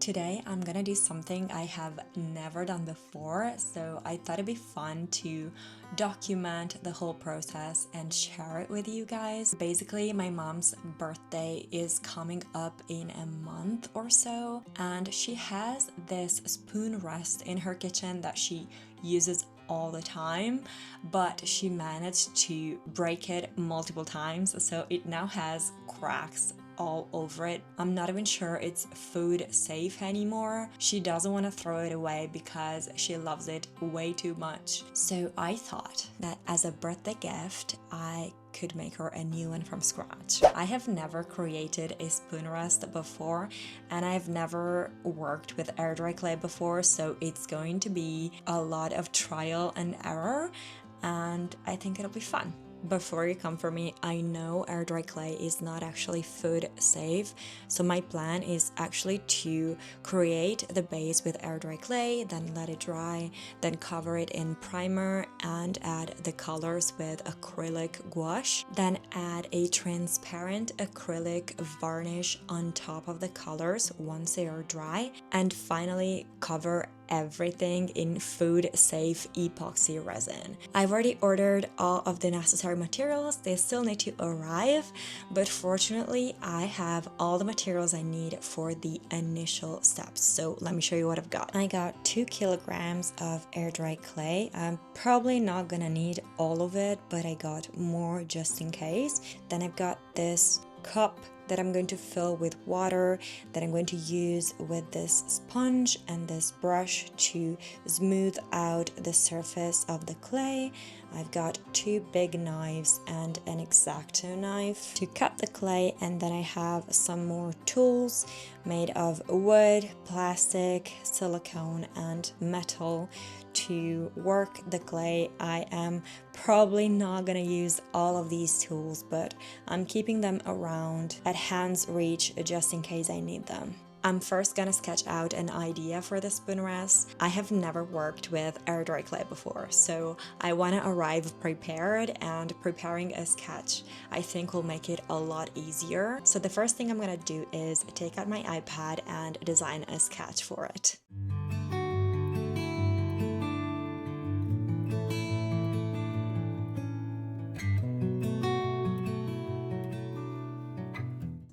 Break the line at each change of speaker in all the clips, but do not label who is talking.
today I'm gonna do something I have never done before, so I thought it'd be fun to document the whole process and share it with you guys. Basically, my mom's birthday is coming up in a month or so, and she has this spoon rest in her kitchen that she uses all the time, but she managed to break it multiple times, so it now has cracks all over it. I'm not even sure it's food safe anymore. She doesn't want to throw it away because she loves it way too much. So I thought that as a birthday gift, I could make her a new one from scratch. I have never created a spoon rest before, and I've never worked with air dry clay before, so it's going to be a lot of trial and error, and I think it'll be fun. Before you come for me, I know air dry clay is not actually food safe, so my plan is actually to create the base with air dry clay, then let it dry, then cover it in primer and add the colors with acrylic gouache, then add a transparent acrylic varnish on top of the colors once they are dry, and finally cover everything in food safe epoxy resin. I've already ordered all of the necessary materials. They still need to arrive, but fortunately I have all the materials I need for the initial steps. So let me show you what I've got. I got 2 kilograms of air dry clay. I'm probably not gonna need all of it, but I got more just in case. Then I've got this cup that I'm going to fill with water that I'm going to use with this sponge and this brush to smooth out the surface of the clay. I've got 2 big knives and an X-Acto knife to cut the clay, and then I have some more tools made of wood, plastic, silicone and metal to work the clay. I am probably not gonna use all of these tools, but I'm keeping them around at hand's reach just in case I need them. I'm first gonna sketch out an idea for the spoon rest. I have never worked with air dry clay before, so I wanna arrive prepared, and preparing a sketch I think will make it a lot easier. So the first thing I'm gonna do is take out my iPad and design a sketch for it.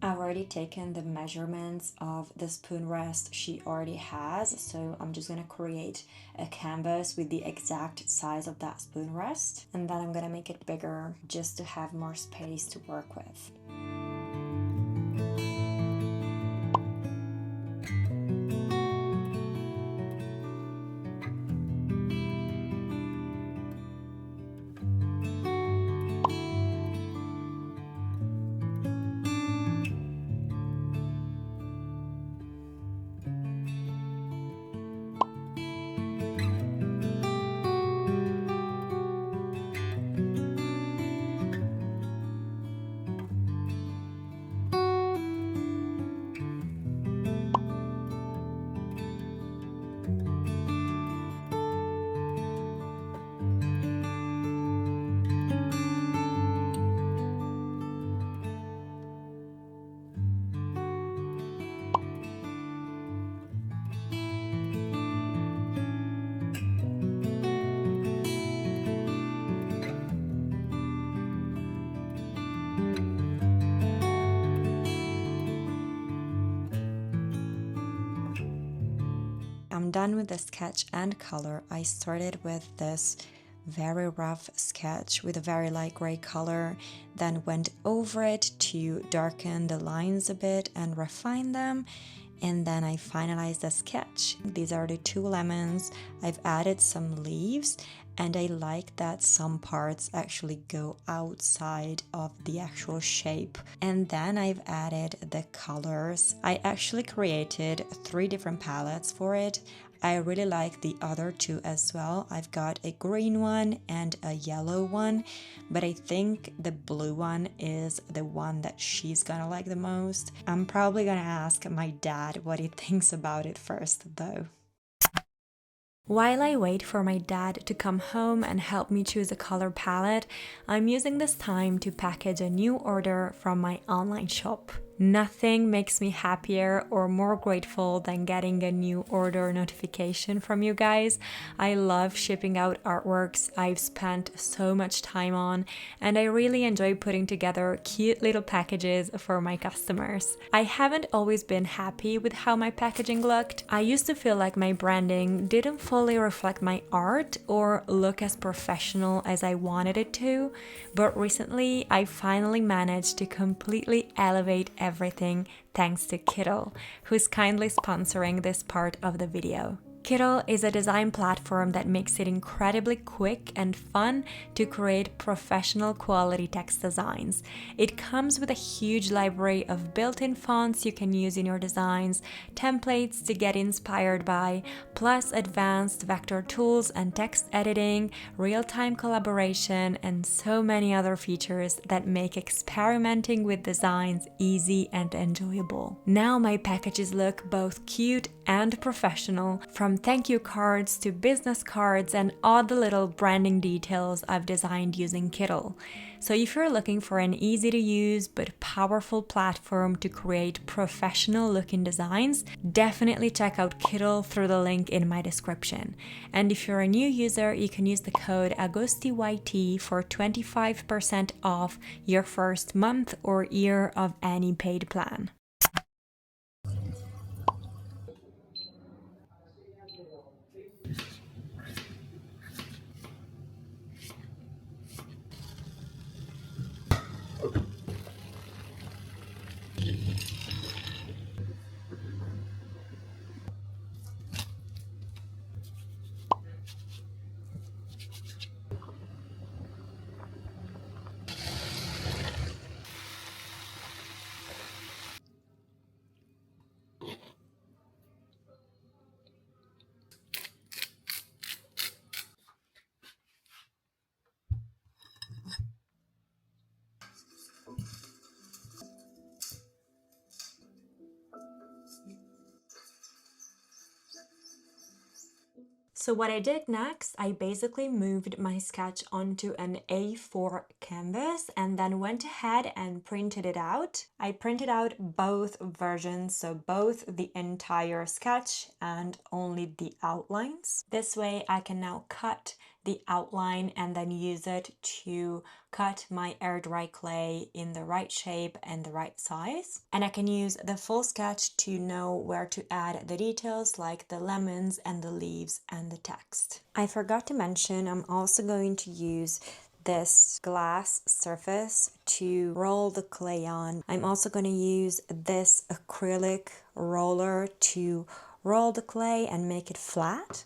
I've already taken the measurements of the spoon rest she already has, so I'm just gonna create a canvas with the exact size of that spoon rest, and then I'm gonna make it bigger just to have more space to work with. I'm done with the sketch and color. I started with this very rough sketch with a very light gray color, then went over it to darken the lines a bit and refine them, and then I finalized the sketch. These are the 2 lemons. I've added some leaves, and I like that some parts actually go outside of the actual shape. And then I've added the colors. I actually created 3 different palettes for it. I really like the other 2 as well. I've got a green one and a yellow one, but I think the blue one is the one that she's gonna like the most. I'm probably gonna ask my dad what he thinks about it first though. While I wait for my dad to come home and help me choose a color palette, I'm using this time to package a new order from my online shop. Nothing makes me happier or more grateful than getting a new order notification from you guys. I love shipping out artworks I've spent so much time on, and I really enjoy putting together cute little packages for my customers. I haven't always been happy with how my packaging looked. I used to feel like my branding didn't fully reflect my art or look as professional as I wanted it to, but recently I finally managed to completely elevate everything thanks to Kittle, who's kindly sponsoring this part of the video. Kittle is a design platform that makes it incredibly quick and fun to create professional quality text designs. It comes with a huge library of built-in fonts you can use in your designs, templates to get inspired by, plus advanced vector tools and text editing, real-time collaboration, and so many other features that make experimenting with designs easy and enjoyable. Now my packages look both cute and professional, from thank you cards to business cards and all the little branding details I've designed using Kittle. So if you're looking for an easy to use but powerful platform to create professional looking designs, definitely check out Kittle through the link in my description. And if you're a new user, you can use the code AGOSTIYT for 25% off your first month or year of any paid plan. So what I did next, I basically moved my sketch onto an A4 canvas and then went ahead and printed it out. I printed out both versions, so both the entire sketch and only the outlines. This way I can now cut the outline and then use it to cut my air dry clay in the right shape and the right size. And I can use the full sketch to know where to add the details like the lemons and the leaves and the text. I forgot to mention I'm also going to use this glass surface to roll the clay on. I'm also going to use this acrylic roller to roll the clay and make it flat.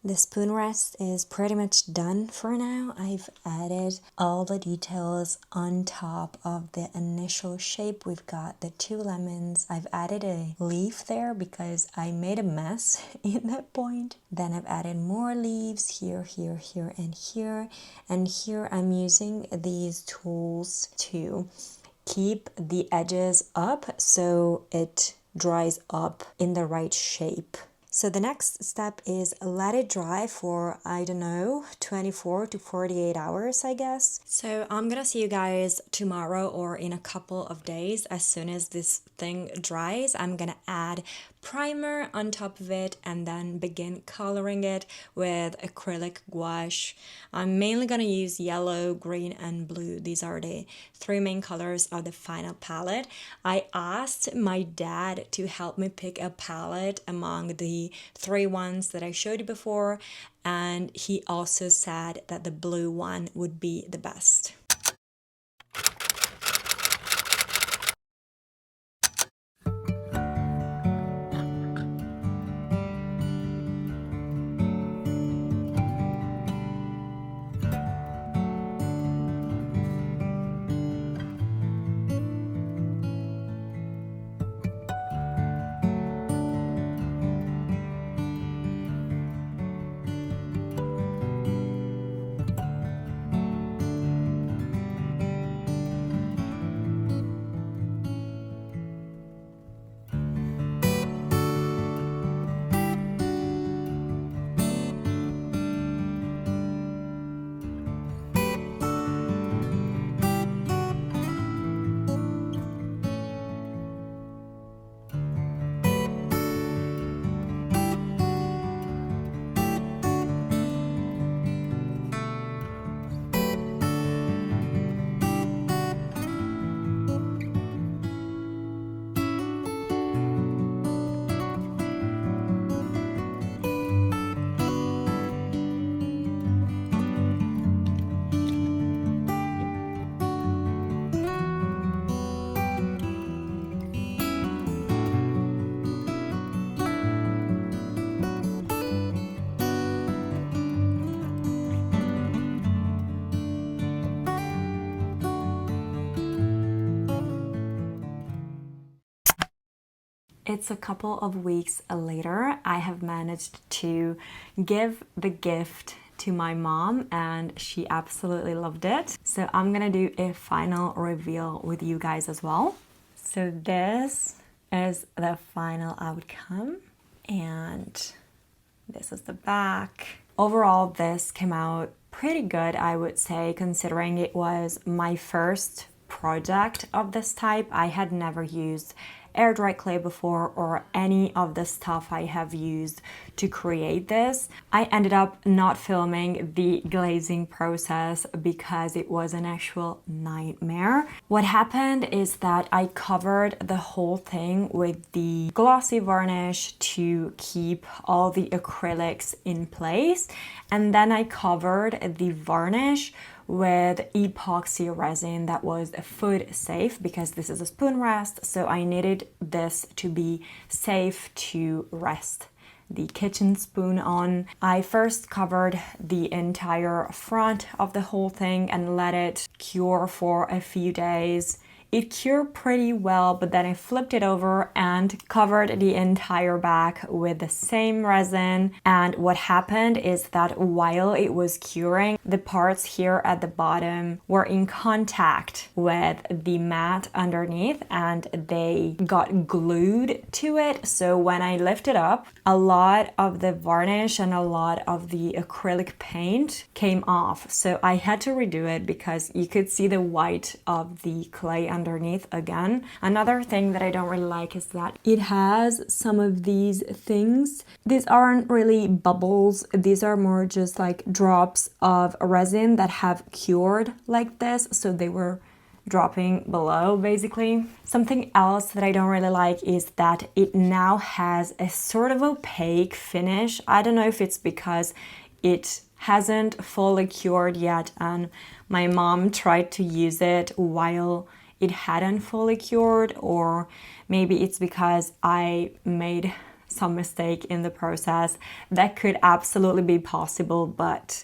The spoon rest is pretty much done for now. I've added all the details on top of the initial shape. We've got the 2 lemons. I've added a leaf there because I made a mess in that point. Then I've added more leaves here, here, here, and here. And here I'm using these tools to keep the edges up so it dries up in the right shape. So the next step is let it dry for, I don't know, 24 to 48 hours, I guess. So I'm gonna see you guys tomorrow or in a couple of days. As soon as this thing dries, I'm gonna add primer on top of it and then begin coloring it with acrylic gouache. I'm mainly gonna use yellow, green, and blue. These are the 3 main colors of the final palette. I asked my dad to help me pick a palette among the 3 ones that I showed you before, and he also said that the blue one would be the best. It's a couple of weeks later. I have managed to give the gift to my mom and she absolutely loved it. So I'm gonna do a final reveal with you guys as well. So this is the final outcome and this is the back. Overall, this came out pretty good, I would say, considering it was my first project of this type. I had never used air dry clay before or any of the stuff I have used to create this. I ended up not filming the glazing process because it was an actual nightmare. What happened is that I covered the whole thing with the glossy varnish to keep all the acrylics in place, and then I covered the varnish with epoxy resin that was food safe because this is a spoon rest, so I needed this to be safe to rest the kitchen spoon on. I first covered the entire front of the whole thing and let it cure for a few days. It cured pretty well, but then I flipped it over and covered the entire back with the same resin. And what happened is that while it was curing, the parts here at the bottom were in contact with the mat underneath and they got glued to it. So when I lifted up, a lot of the varnish and a lot of the acrylic paint came off. So I had to redo it because you could see the white of the clay underneath again. Another thing that I don't really like is that it has some of these things. These aren't really bubbles. These are more just like drops of resin that have cured like this. So they were dropping below basically. Something else that I don't really like is that it now has a sort of opaque finish. I don't know if it's because it hasn't fully cured yet and my mom tried to use it while it hadn't fully cured, or maybe it's because I made some mistake in the process. That could absolutely be possible, but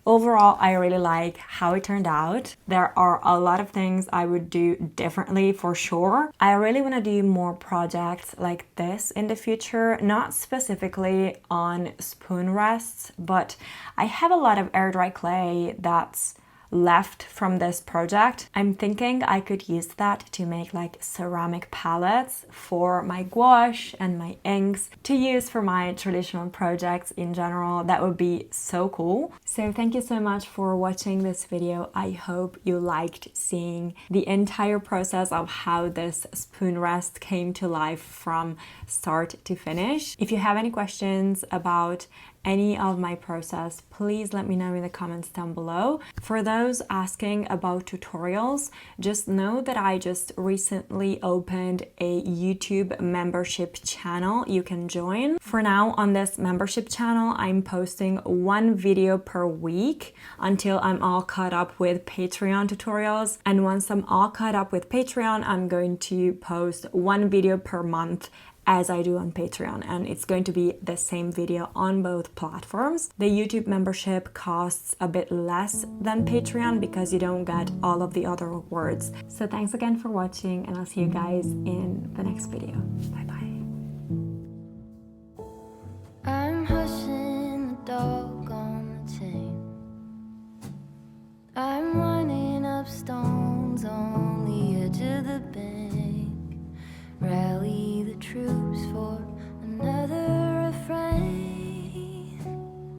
overall, I really like how it turned out. There are a lot of things I would do differently for sure. I really want to do more projects like this in the future, not specifically on spoon rests, but I have a lot of air dry clay that's left from this project. I'm thinking I could use that to make like ceramic palettes for my gouache and my inks to use for my traditional projects in general. That would be so cool. So thank you so much for watching this video. I hope you liked seeing the entire process of how this spoon rest came to life from start to finish. If you have any questions about any of my process, please let me know in the comments down below. For those asking about tutorials, just know that I just recently opened a YouTube membership channel you can join. For now, on this membership channel, I'm posting one video per week until I'm all caught up with Patreon tutorials. And once I'm all caught up with Patreon, I'm going to post one video per month as I do on Patreon, and it's going to be the same video on both platforms. The YouTube membership costs a bit less than Patreon because you don't get all of the other rewards. So thanks again for watching, and I'll see you guys in the next video. Bye bye.